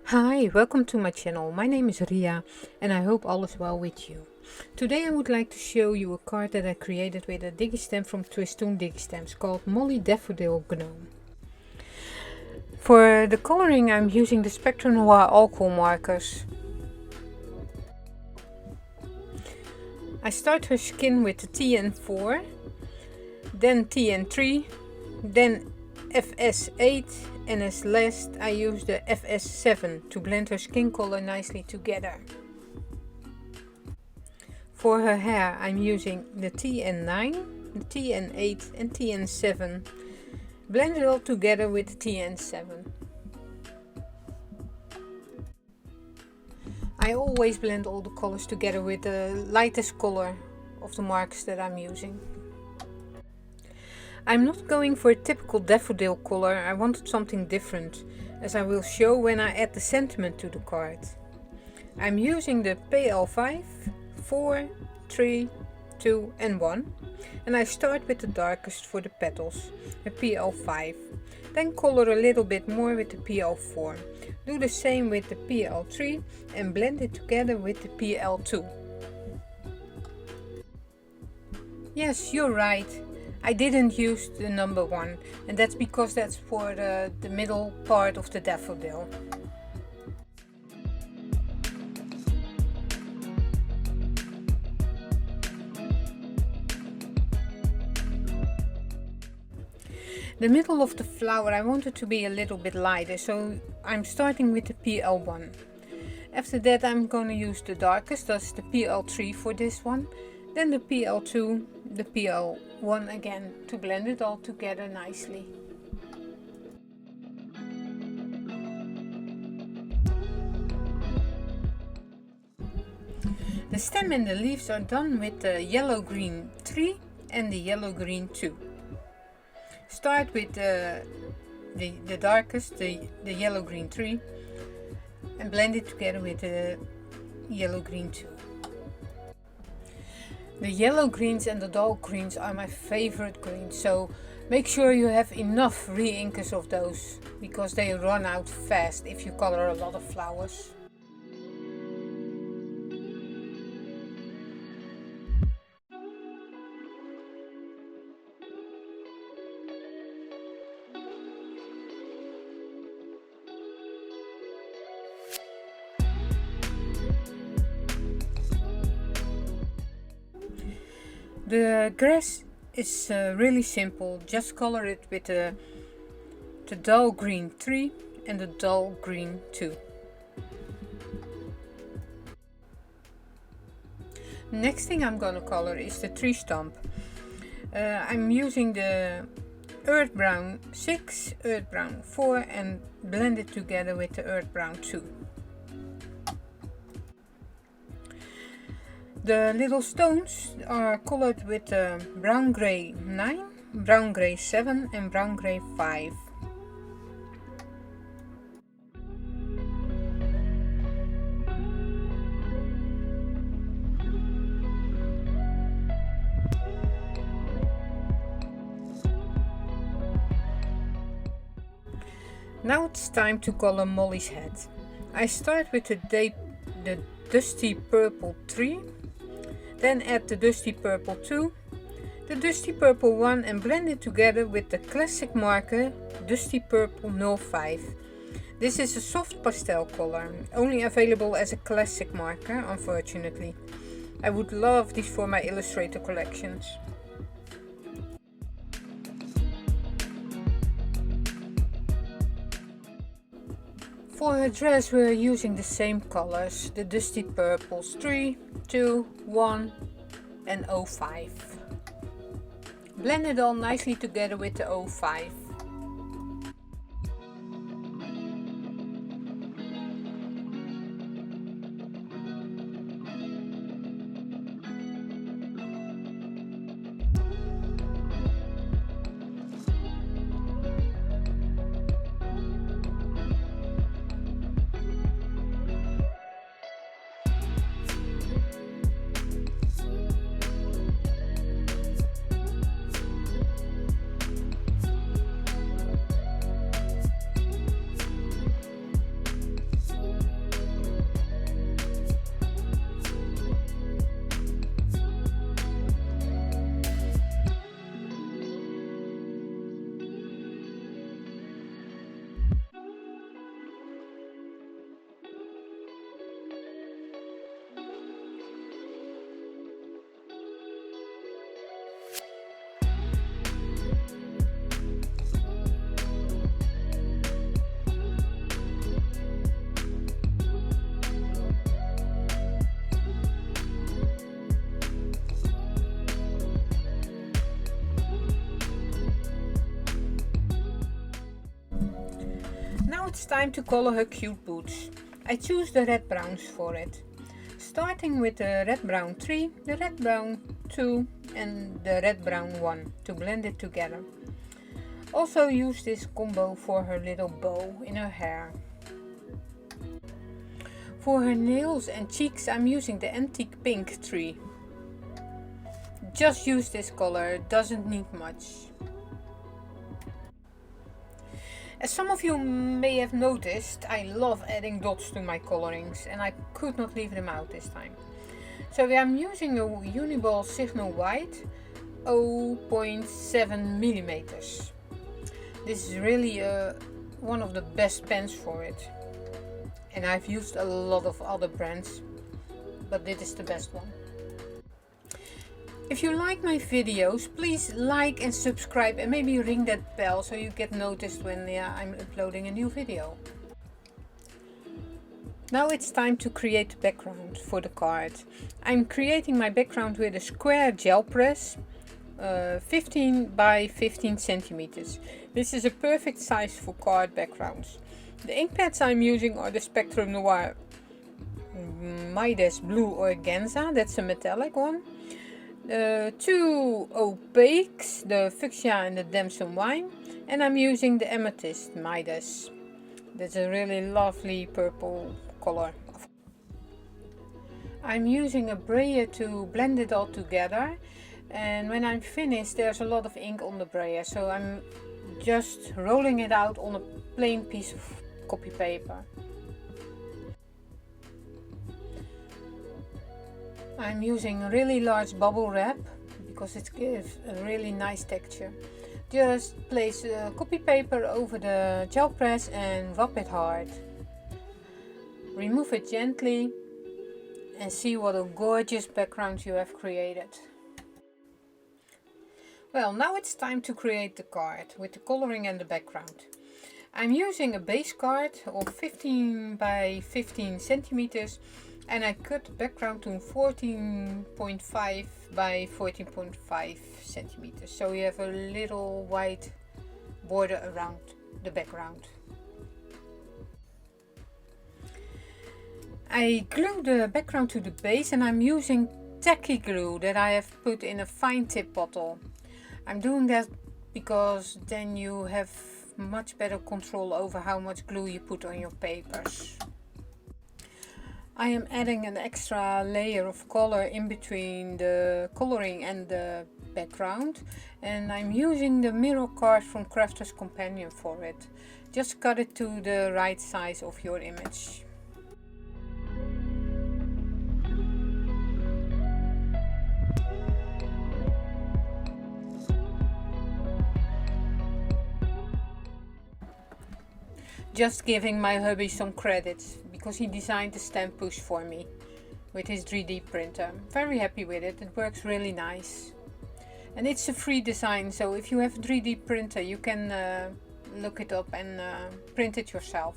Hi, welcome to my channel. My name is Ria and I hope all is well with you. Today I would like to show you a card that I created with a Digistamp from Twistoon Digistamps called Molly Daffodil Gnome. For the coloring I'm using the Spectrum Noir alcohol markers. I start her skin with the TN4, then TN3, then FS8, and as last I use the FS7 to blend her skin color nicely together. For her hair I'm using the TN9, the TN8 and TN7, blend it all together with the TN7. I always blend all the colors together with the lightest color of the markers that I'm using. I'm not going for a typical daffodil color, I wanted something different, as I will show when I add the sentiment to the card. I'm using the PL5, 4, 3, 2 and 1, and I start with the darkest for the petals, the PL5. Then color a little bit more with the PL4. Do the same with the PL3 and blend it together with the PL2. Yes, you're right. I didn't use the number 1, and that's because that's for the middle part of the daffodil. The middle of the flower I wanted to be a little bit lighter, so I'm starting with the PL1. After that I'm going to use the darkest, that's the PL3 for this one. Then the PL2, the PL1 again, to blend it all together nicely. The stem and the leaves are done with the yellow-green 3 and the yellow-green 2. Start with the darkest, the yellow-green 3, and blend it together with the yellow-green 2. The yellow greens and the dark greens are my favorite greens, so make sure you have enough re-inkers of those, because they run out fast if you color a lot of flowers. The grass is really simple, just color it with the dull green 3 and the dull green 2. Next thing I'm gonna color is the tree stump. I'm using the earth brown 6, earth brown 4 and blend it together with the earth brown 2. The little stones are colored with brown gray 9, brown gray 7 and brown gray 5. Now it's time to color Molly's head. I start with the dusty purple 3. Then add the dusty purple 2, the dusty purple 1 and blend it together with the classic marker dusty purple 05. This is a soft pastel color, only available as a classic marker unfortunately. I would love these for my Illustrator collections. For her dress we are using the same colors, the dusty purples 3, 2, 1 and 05. Blend it all nicely together with the 05. time to color her cute boots. I choose the red browns for it. Starting with the red brown 3, the red brown 2 and the red brown 1 to blend it together. Also use this combo for her little bow in her hair. For her nails and cheeks I'm using the antique pink 3. Just use this color, doesn't need much. As some of you may have noticed, I love adding dots to my colorings and I could not leave them out this time. So I'm using a Uniball Signal White 0.7 millimeters. This is really one of the best pens for it. And I've used a lot of other brands, but this is the best one. If you like my videos, please like and subscribe and maybe ring that bell so you get noticed when I'm uploading a new video. Now it's time to create the background for the card. I'm creating my background with a square gel press, 15 by 15 centimeters. This is a perfect size for card backgrounds. The ink pads I'm using are the Spectrum Noir Midas Blue Organza, that's a metallic one. Two opaques, the Fuchsia and the Damson Wine, and I'm using the Amethyst Midas. That's a really lovely purple color. I'm using a brayer to blend it all together, and when I'm finished there's a lot of ink on the brayer, so I'm just rolling it out on a plain piece of copy paper. I'm using a really large bubble wrap because it gives a really nice texture. Just place copy paper over the gel press and rub it hard. Remove it gently and see what a gorgeous background you have created. Well, now it's time to create the card with the coloring and the background. I'm using a base card of 15 by 15 centimeters and I cut the background to 14.5 by 14.5 centimeters. So you have a little white border around the background. I glue the background to the base and I'm using tacky glue that I have put in a fine tip bottle. I'm doing that because then you have much better control over how much glue you put on your papers. I am adding an extra layer of color in between the coloring and the background, and I'm using the mirror card from Crafter's Companion for it. Just cut it to the right size of your image. Just giving my hubby some credits because he designed the stamp push for me with his 3D printer. I'm very happy with it, it works really nice. And it's a free design, so if you have a 3D printer you can look it up and print it yourself.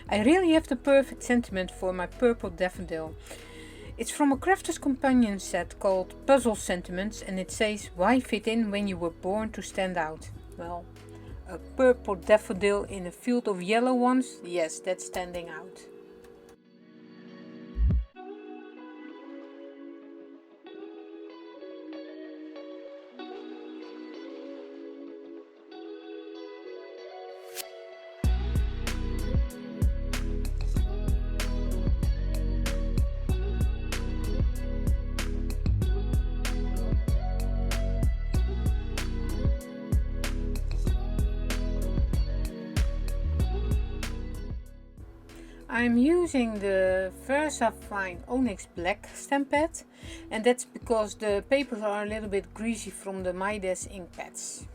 I really have the perfect sentiment for my purple daffodil. It's from a Crafter's Companion set called Puzzle Sentiments and it says, "Why fit in when you were born to stand out?" Well, a purple daffodil in a field of yellow ones, yes, that's standing out. I'm using the VersaFine Onyx Black stamp pad, and that's because the papers are a little bit greasy from the Midas ink pads.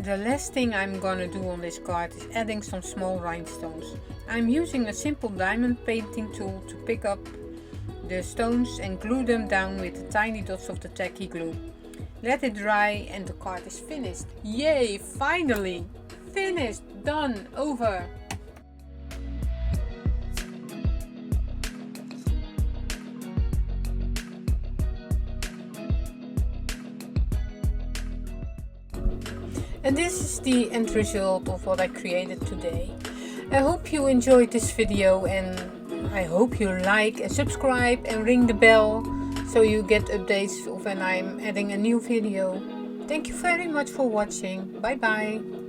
The last thing I'm gonna do on this card is adding some small rhinestones. I'm using a simple diamond painting tool to pick up the stones and glue them down with the tiny dots of the tacky glue. Let it dry and the card is finished. Yay! Finally! Finished! Done! Over! And this is the end result of what I created today. I hope you enjoyed this video, and I hope you like and subscribe and ring the bell so you get updates of when I'm adding a new video. Thank you very much for watching. Bye bye.